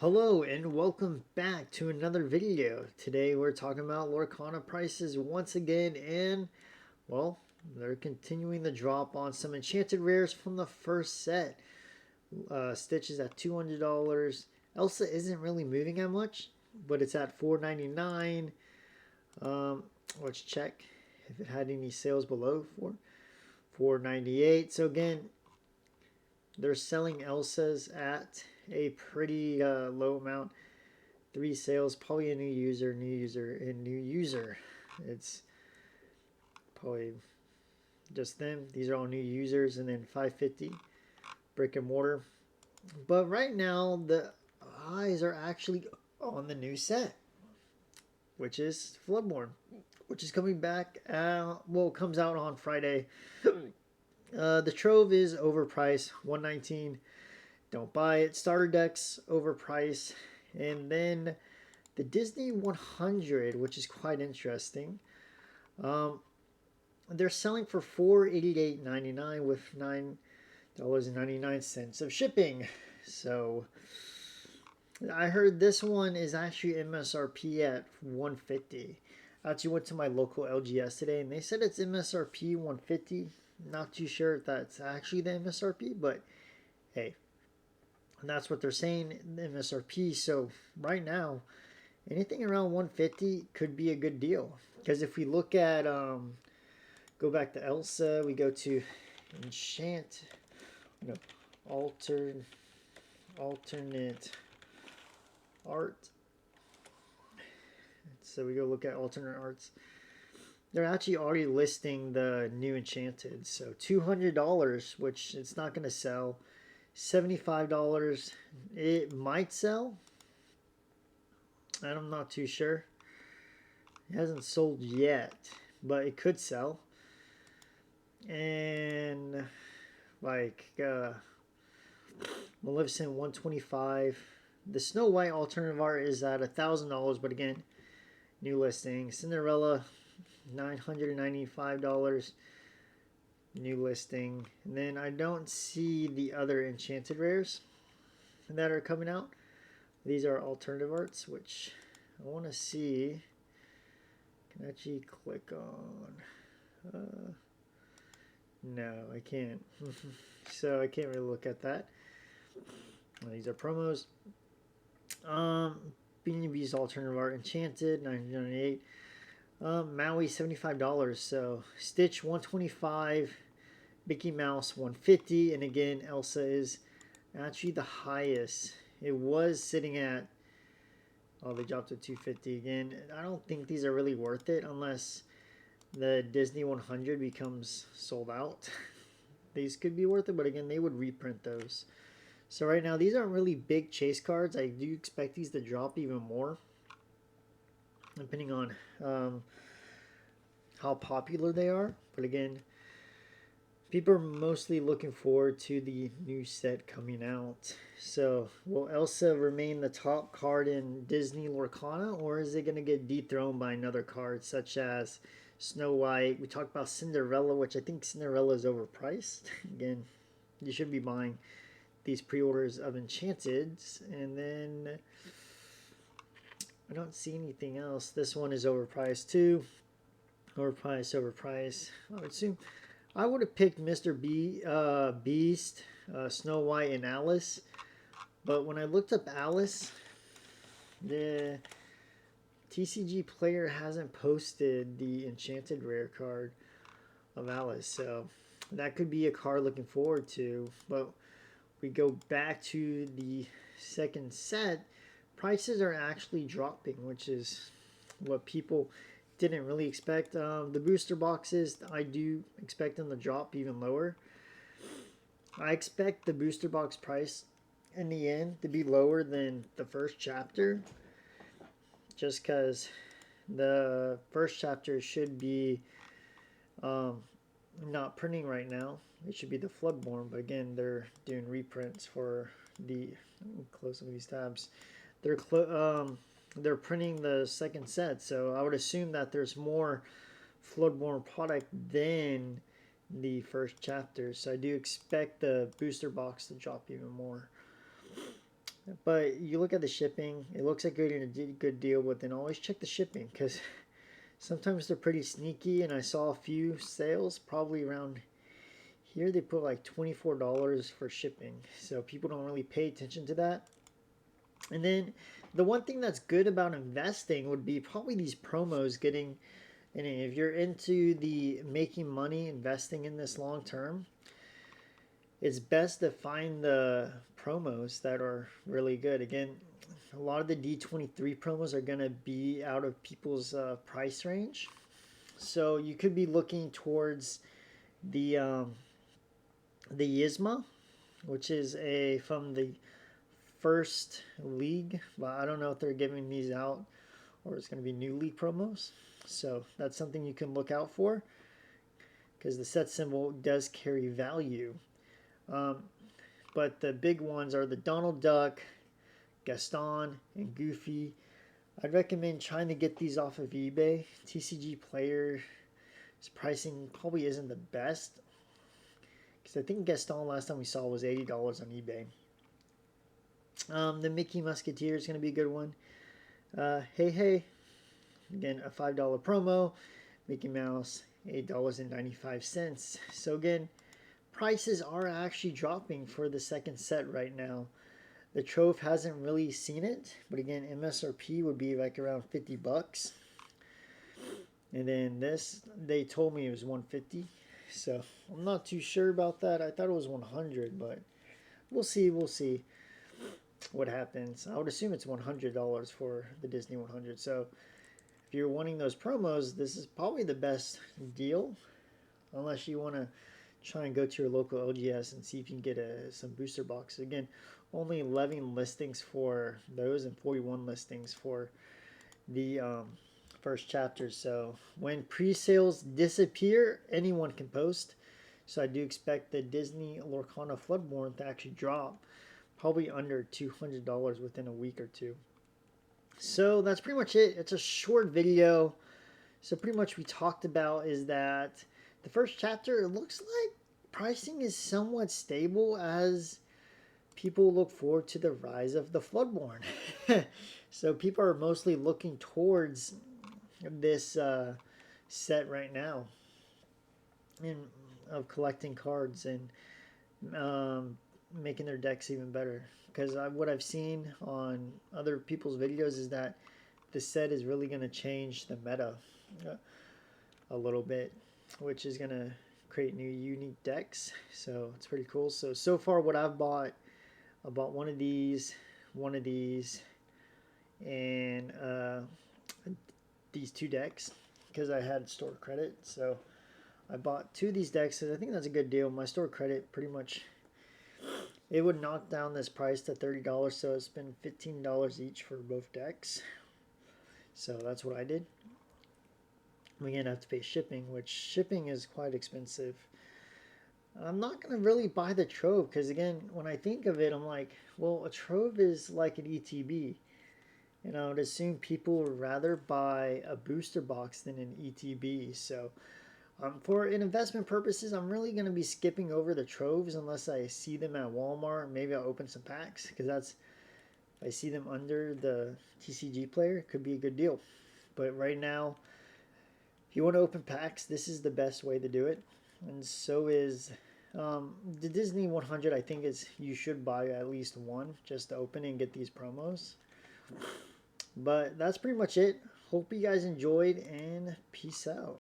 Hello and welcome back to another video. Today we're talking about Lorcana prices once again, and well, they're continuing the drop on some enchanted rares from the first set. Stitch is at $200. Elsa isn't really moving that much, but it's at $4.99. Um, let's check if it had any sales below $4.98. So again, they're selling Elsa's at a pretty low amount. 3 sales, probably a new user, new user, and new user. It's probably just them. These are all new users, and then 550 brick and mortar. But right now, the eyes are actually on the new set, which is Floodborn, which is coming back. Well, it comes out on Friday. The Trove is overpriced, 119. Don't buy it. Starter decks overpriced, and then the Disney 100, which is quite interesting. Um, they're selling for $488.99 with $9.99 of shipping. So I heard this one is actually MSRP at 150. I actually went to my local LGS today and they said it's MSRP 150. Not too sure if that's actually the MSRP, but hey, that's what they're saying, the MSRP. So right now, anything around 150 could be a good deal. Because if we look at, go back to Elsa, we go to Enchant, no, alternate art. So we go look at alternate arts. They're actually already listing the new Enchanted. So $200, which it's not going to sell. $75, it might sell. I'm not too sure. It hasn't sold yet, but it could sell. And like Maleficent 125. The Snow White alternative art is at $1,000, but again, new listing. Cinderella $995, new listing. And then I don't see the other enchanted rares that are coming out. These are alternative arts, which I want to see. Can I actually click on? No, I can't. So I can't really look at that. These are promos. Beanie Beast alternative art Enchanted $998. Maui $75. So Stitch $125. Mickey Mouse $150. And again, Elsa is actually the highest. It was sitting at, oh, they dropped to $250 again. I don't think these are really worth it unless the Disney 100 becomes sold out. These could be worth it, but again, they would reprint those. So right now, these aren't really big chase cards. I do expect these to drop even more, depending on how popular they are. But again, people are mostly looking forward to the new set coming out. So will Elsa remain the top card in Disney Lorcana, or is it going to get dethroned by another card such as Snow White? We talked about Cinderella, which I think Cinderella is overpriced. Again, you should be buying these pre-orders of Enchanteds. And then I don't see anything else. This one is overpriced too. Overpriced. I would have picked Mr. Beast, Snow White, and Alice. But when I looked up Alice, the TCG player hasn't posted the Enchanted Rare card of Alice. So that could be a card looking forward to. But we go back to the second set. Prices are actually dropping, which is what people didn't really expect. The booster boxes, I do expect them to drop even lower. I expect the booster box price in the end to be lower than the first chapter, just because the first chapter should be not printing right now. It should be the Floodborn, but again, they're doing reprints for the. Let me close some of these tabs. They're printing the second set, so I would assume that there's more Floodborn product than the first chapter. So I do expect the booster box to drop even more. But you look at the shipping, it looks like getting a good deal, but then always check the shipping because sometimes they're pretty sneaky. And I saw a few sales, probably around here, they put like $24 for shipping. So people don't really pay attention to that. And then the one thing that's good about investing would be probably these promos getting. And if you're into the making money investing in this long term, it's best to find the promos that are really good. Again, a lot of the D23 promos are going to be out of people's price range. So you could be looking towards the Yzma, which is a from the first league, but I don't know if they're giving these out or it's going to be new league promos. So that's something you can look out for because the set symbol does carry value. But the big ones are the Donald Duck, Gaston, and Goofy. I'd recommend trying to get these off of eBay. TCG Player's pricing probably isn't the best because I think Gaston last time we saw was $80 on eBay. The Mickey Musketeer is going to be a good one. Hey Hey, again a $5 promo. Mickey Mouse $8.95. So again, prices are actually dropping for the second set right now. The Trove hasn't really seen it, but again, MSRP would be like around 50 bucks. And then this, they told me it was 150. So I'm not too sure about that. I thought it was 100, but we'll see. We'll see what happens. I would assume it's $100 for the Disney 100. So if you're wanting those promos, this is probably the best deal, unless you want to try and go to your local LGS and see if you can get some booster boxes. Again, only 11 listings for those and 41 listings for the first chapters. So when pre-sales disappear, anyone can post. So I do expect the Disney Lorcana Floodborn to actually drop probably under $200 within a week or two. So that's pretty much it. It's a short video. So pretty much we talked about is that the first chapter, it looks like pricing is somewhat stable as people look forward to the rise of the Floodborn. So people are mostly looking towards this set right now of collecting cards and making their decks even better. Because what I've seen on other people's videos is that the set is really going to change the meta a little bit, which is going to create new unique decks. So it's pretty cool. So far what I've bought, I bought one of these, and these two decks because I had store credit. So I bought two of these decks because I think that's a good deal. My store credit pretty much, it would knock down this price to $30, so it's been $15 each for both decks. So that's what I did. I'm going to have to pay shipping, which shipping is quite expensive. I'm not going to really buy the Trove because, again, when I think of it, I'm like, well, a Trove is like an ETB. And I would assume people would rather buy a booster box than an ETB. So for investment purposes, I'm really going to be skipping over the Troves unless I see them at Walmart. Maybe I'll open some packs because if I see them under the TCG player, it could be a good deal. But right now, if you want to open packs, this is the best way to do it. And so is the Disney 100. I think you should buy at least one just to open and get these promos. But that's pretty much it. Hope you guys enjoyed, and peace out.